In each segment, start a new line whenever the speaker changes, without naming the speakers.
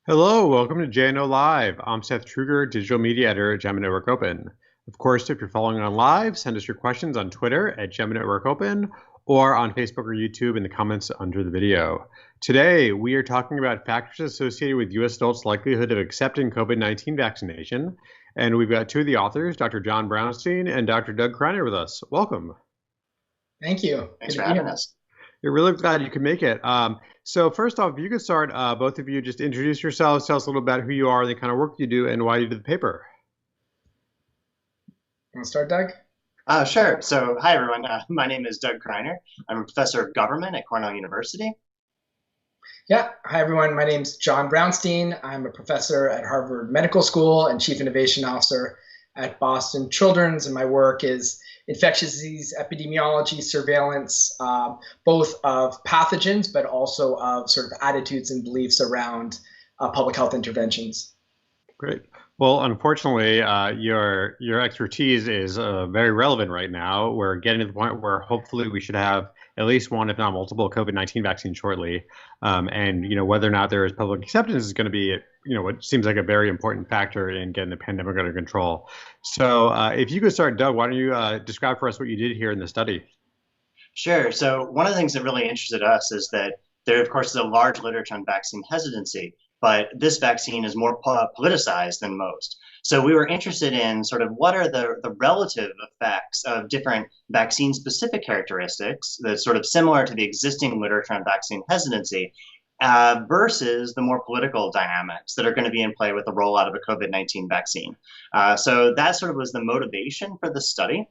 Hello, welcome to JNO Live. I'm Seth Truger, digital media editor at JAMA Network Open. Of course, if you're following on live, send us your questions on Twitter at JAMA Network Open or on Facebook or YouTube in the comments under the video. Today, we are talking about factors associated with U.S. adults' likelihood of accepting COVID-19 vaccination. And we've got two of the authors, Dr. John Brownstein and Dr. Doug Kreiner with us. Welcome.
Thank you.
Thanks for having us.
You're really glad you could make it. So first off, if you could start, both of you just introduce yourselves, tell us a little about who you are, the kind of work you do, and why you do the paper.
Want to start, Doug?
Sure. So, hi, everyone. My name is Doug Kreiner. I'm a professor of government at Cornell University.
Yeah. Hi, everyone. My name's John Brownstein. I'm a professor at Harvard Medical School and Chief Innovation Officer at Boston Children's, and my work is infectious disease epidemiology, surveillance, both of pathogens, but also of sort of attitudes and beliefs around public health interventions.
Great. Well, unfortunately, your expertise is very relevant right now. We're getting to the point where hopefully we should have at least one, if not multiple, COVID-19 vaccines shortly. And whether or not there is public acceptance is going to be, what seems like a very important factor in getting the pandemic under control. So, if you could start, Doug, why don't you describe for us what you did here in the study?
Sure. So, one of the things that really interested us is that there, of course, is a large literature on vaccine hesitancy. But this vaccine is more politicized than most. So we were interested in sort of what are the relative effects of different vaccine-specific characteristics that's sort of similar to the existing literature on vaccine hesitancy versus the more political dynamics that are going to be in play with the rollout of a COVID-19 vaccine. So that sort of was the motivation for the study.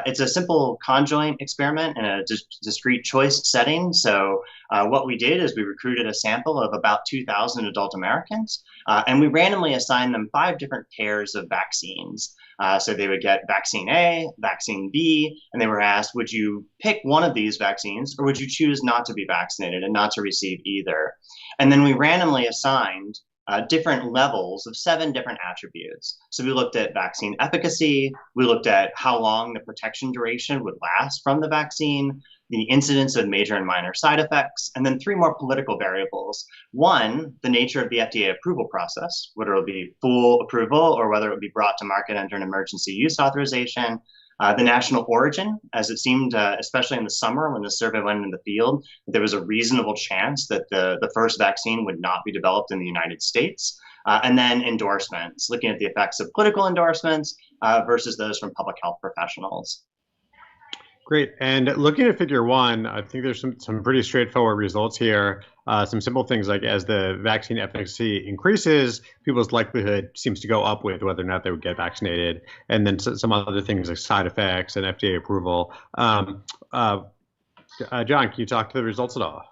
It's a simple conjoint experiment in a discrete choice setting. So what we did is we recruited a sample of about 2,000 adult Americans, and we randomly assigned them 5 different pairs of vaccines. So they would get vaccine A, vaccine B, and they were asked, would you pick one of these vaccines, or would you choose not to be vaccinated and not to receive either? And then we randomly assigned different levels of 7 different attributes. So we looked at vaccine efficacy, we looked at how long the protection duration would last from the vaccine, the incidence of major and minor side effects, and then 3 more political variables. One, the nature of the FDA approval process, whether it will be full approval or whether it would be brought to market under an emergency use authorization. The national origin, as it seemed, especially in the summer when the survey went in the field, there was a reasonable chance that the first vaccine would not be developed in the United States. And then endorsements, looking at the effects of political endorsements versus those from public health professionals.
Great. And looking at figure 1, I think there's some pretty straightforward results here. Some simple things like as the vaccine efficacy increases, people's likelihood seems to go up with whether or not they would get vaccinated. And then some other things like side effects and FDA approval. John, can you talk to the results at all?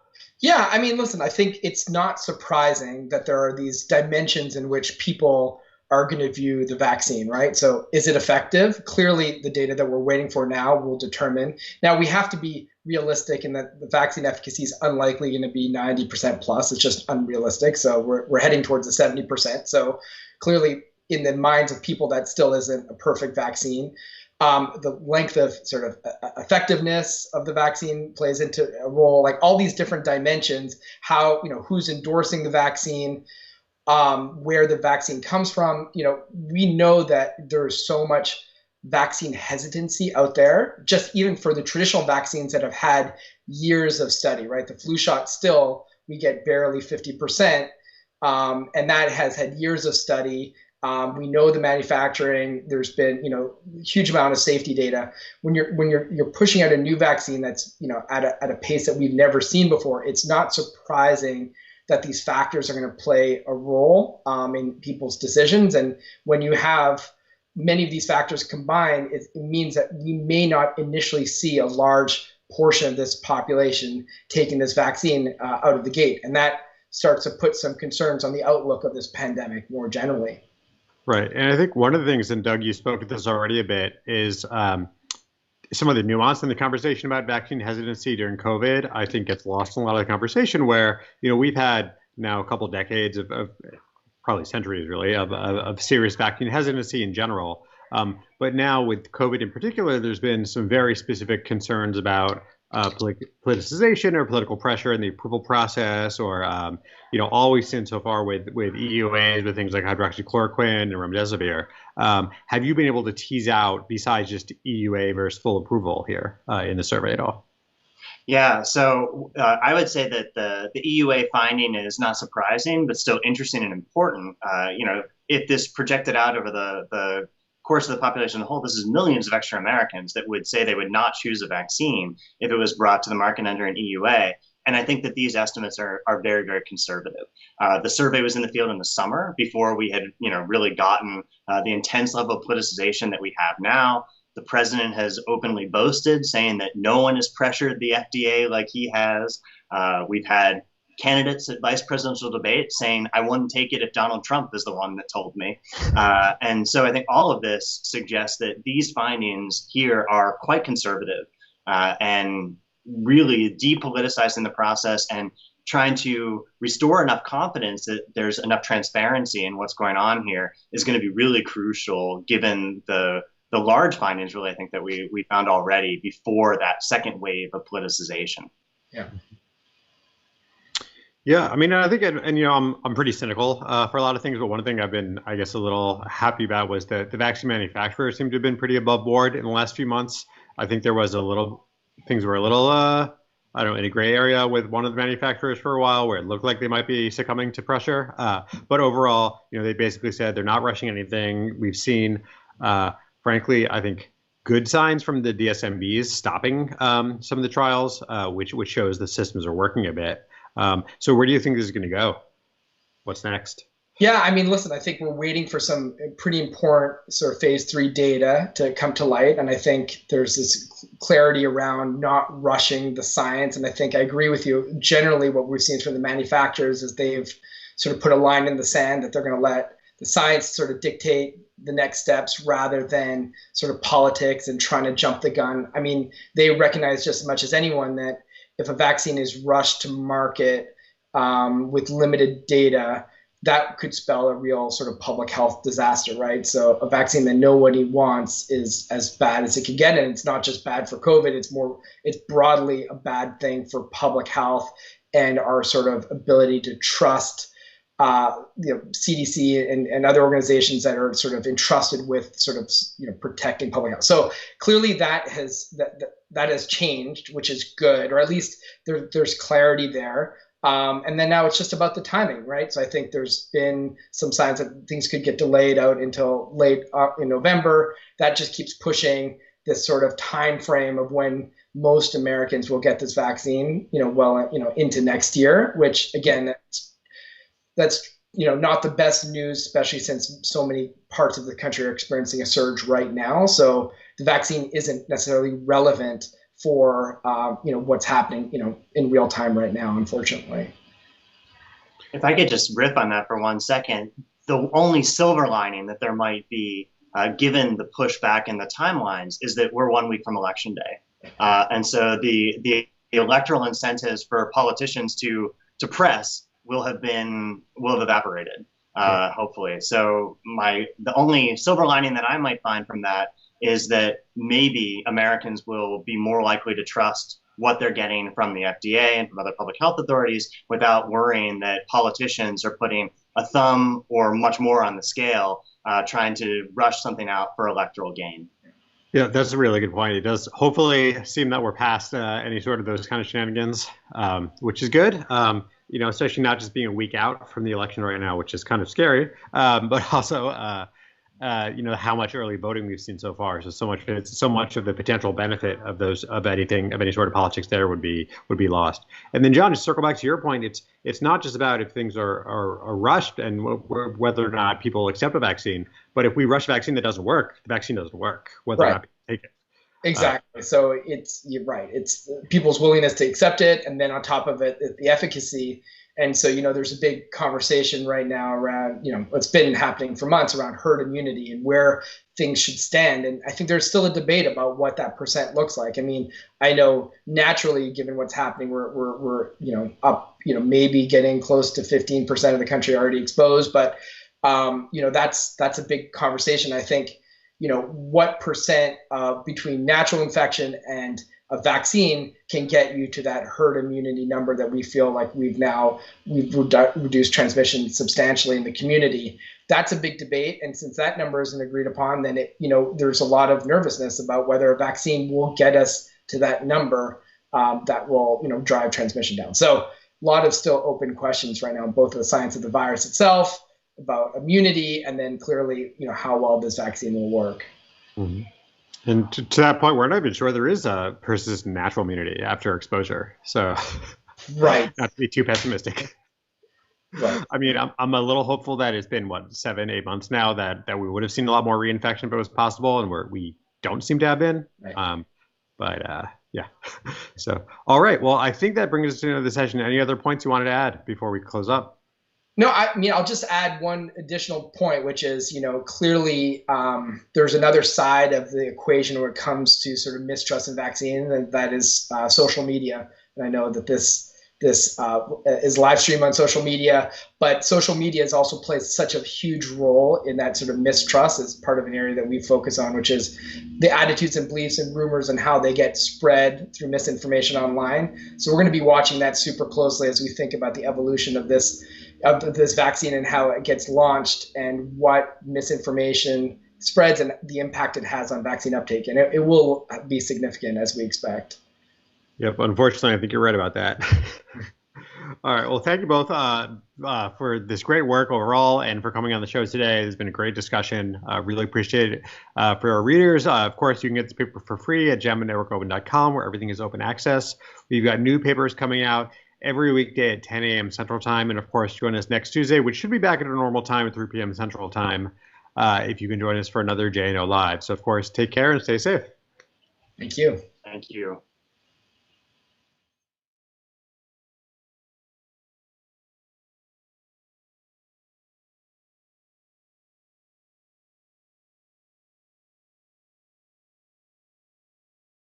Yeah, I mean, listen, I think it's not surprising that there are these dimensions in which people are going to view the vaccine, right? So is it effective? Clearly, the data that we're waiting for now will determine. Now, we have to be realistic in that the vaccine efficacy is unlikely going to be 90% plus. It's just unrealistic. So we're heading towards the 70%. So clearly, in the minds of people, that still isn't a perfect vaccine. The length of sort of effectiveness of the vaccine plays into a role, like all these different dimensions, how, who's endorsing the vaccine, where the vaccine comes from. We know that there's so much vaccine hesitancy out there, just even for the traditional vaccines that have had years of study, right? The flu shot still, we get barely 50%, and that has had years of study. We know the manufacturing. There's been, huge amount of safety data. When you're pushing out a new vaccine that's, at a pace that we've never seen before, it's not surprising that these factors are going to play a role in people's decisions. And when you have many of these factors combined, it means that we may not initially see a large portion of this population taking this vaccine out of the gate. And that starts to put some concerns on the outlook of this pandemic more generally.
Right. And I think one of the things, and Doug, you spoke to this already a bit, is some of the nuance in the conversation about vaccine hesitancy during COVID. I think gets lost in a lot of the conversation where, we've had now a couple decades of probably centuries really, of serious vaccine hesitancy in general. But now with COVID in particular, there's been some very specific concerns about politicization or political pressure in the approval process, or all we've seen so far with EUAs, with things like hydroxychloroquine and remdesivir. Have you been able to tease out, besides just EUA versus full approval here in the survey at all?
Yeah, so I would say that the EUA finding is not surprising, but still interesting and important. If this projected out over the course of the population as a whole, this is millions of extra Americans that would say they would not choose a vaccine if it was brought to the market under an EUA. And I think that these estimates are very, very conservative. The survey was in the field in the summer before we had, really gotten the intense level of politicization that we have now. The president has openly boasted, saying that no one has pressured the FDA like he has. We've had candidates at vice presidential debates saying, I wouldn't take it if Donald Trump is the one that told me. And so I think all of this suggests that these findings here are quite conservative and really depoliticizing the process and trying to restore enough confidence that there's enough transparency in what's going on here is going to be really crucial, given the large findings, really, I think, that we found already before that second wave of politicization.
Yeah.
Yeah, I mean, I think, I'm pretty cynical for a lot of things, but one thing I've been, I guess, a little happy about was that the vaccine manufacturers seem to have been pretty above board in the last few months. I think there was things were a little, in a gray area with one of the manufacturers for a while, where it looked like they might be succumbing to pressure. But overall, they basically said they're not rushing anything. We've seen, frankly, I think, good signs from the DSMBs stopping some of the trials, which shows the systems are working a bit. So where do you think this is going to go? What's next?
Yeah, I mean, listen, I think we're waiting for some pretty important sort of phase 3 data to come to light. And I think there's this clarity around not rushing the science. And I think I agree with you. Generally, what we've seen from the manufacturers is they've sort of put a line in the sand that they're going to let the science sort of dictate the next steps rather than sort of politics and trying to jump the gun. I mean, they recognize just as much as anyone that if a vaccine is rushed to market with limited data, that could spell a real sort of public health disaster, right? So a vaccine that nobody wants is as bad as it can get. And it's not just bad for COVID, it's broadly a bad thing for public health and our sort of ability to trust CDC and other organizations that are sort of entrusted with sort of protecting public health. So clearly that has changed, which is good, or at least there's clarity there. And then now it's just about the timing, right? So I think there's been some signs that things could get delayed out until late in November. That just keeps pushing this sort of time frame of when most Americans will get this vaccine, into next year, which again, that's not the best news, especially since so many parts of the country are experiencing a surge right now. So the vaccine isn't necessarily relevant for what's happening in real time right now, unfortunately.
If I could just riff on that for 1 second, the only silver lining that there might be, given the pushback in the timelines, is that we're 1 week from Election Day, and so the electoral incentives for politicians to press will have evaporated, hopefully. So the only silver lining that I might find from that is that maybe Americans will be more likely to trust what they're getting from the FDA and from other public health authorities without worrying that politicians are putting a thumb or much more on the scale, trying to rush something out for electoral gain.
Yeah, that's a really good point. It does hopefully seem that we're past any sort of those kind of shenanigans, which is good. Especially not just being a week out from the election right now, which is kind of scary, but also, how much early voting we've seen so far. So much of the potential benefit of any sort of politics there would be lost. And then, John, to circle back to your point, it's not just about if things are rushed and whether or not people accept a vaccine, but if we rush a vaccine that doesn't work, the vaccine doesn't work, whether or not people take it.
Exactly. So you're right. It's people's willingness to accept it, and then on top of it, the efficacy. And so, there's a big conversation right now around, it's been happening for months around herd immunity and where things should stand. And I think there's still a debate about what that percent looks like. I mean, I know naturally, given what's happening, we're up, maybe getting close to 15% of the country already exposed. But, that's a big conversation. I think, what percent between natural infection and a vaccine can get you to that herd immunity number that we feel like we've reduced transmission substantially in the community. That's a big debate, and since that number isn't agreed upon, then there's a lot of nervousness about whether a vaccine will get us to that number that will drive transmission down. So a lot of still open questions right now, both of the science of the virus itself, about immunity, and then clearly how well this vaccine will work.
Mm-hmm. And to that point, we're not even sure there is a persistent natural immunity after exposure. So,
right,
not to be too pessimistic.
Right.
I mean, I'm a little hopeful that it's been 7-8 months now that we would have seen a lot more reinfection if it was possible, and we don't seem to have been.
Right.
Yeah. So, all right. Well, I think that brings us to the end of the session. Any other points you wanted to add before we close up?
No, I mean, I'll just add one additional point, which is, clearly there's another side of the equation where it comes to sort of mistrust in vaccines, and that is social media. And I know that this is live streamed on social media, but social media has also played such a huge role in that sort of mistrust as part of an area that we focus on, which is the attitudes and beliefs and rumors and how they get spread through misinformation online. So we're going to be watching that super closely as we think about the evolution of this vaccine and how it gets launched and what misinformation spreads and the impact it has on vaccine uptake. And it will be significant, as we expect.
Yep. Unfortunately, I think you're right about that. All right. Well, thank you both for this great work overall and for coming on the show today. It's been a great discussion. Really appreciate it. For our readers, of course, you can get this paper for free at jamanetworkopen.com, where everything is open access. We've got new papers coming out every weekday at 10 a.m. Central Time. And of course, join us next Tuesday, which should be back at a normal time at 3 p.m. Central Time, if you can join us for another JNO Live. So, of course, take care and stay safe.
Thank you.
Thank you.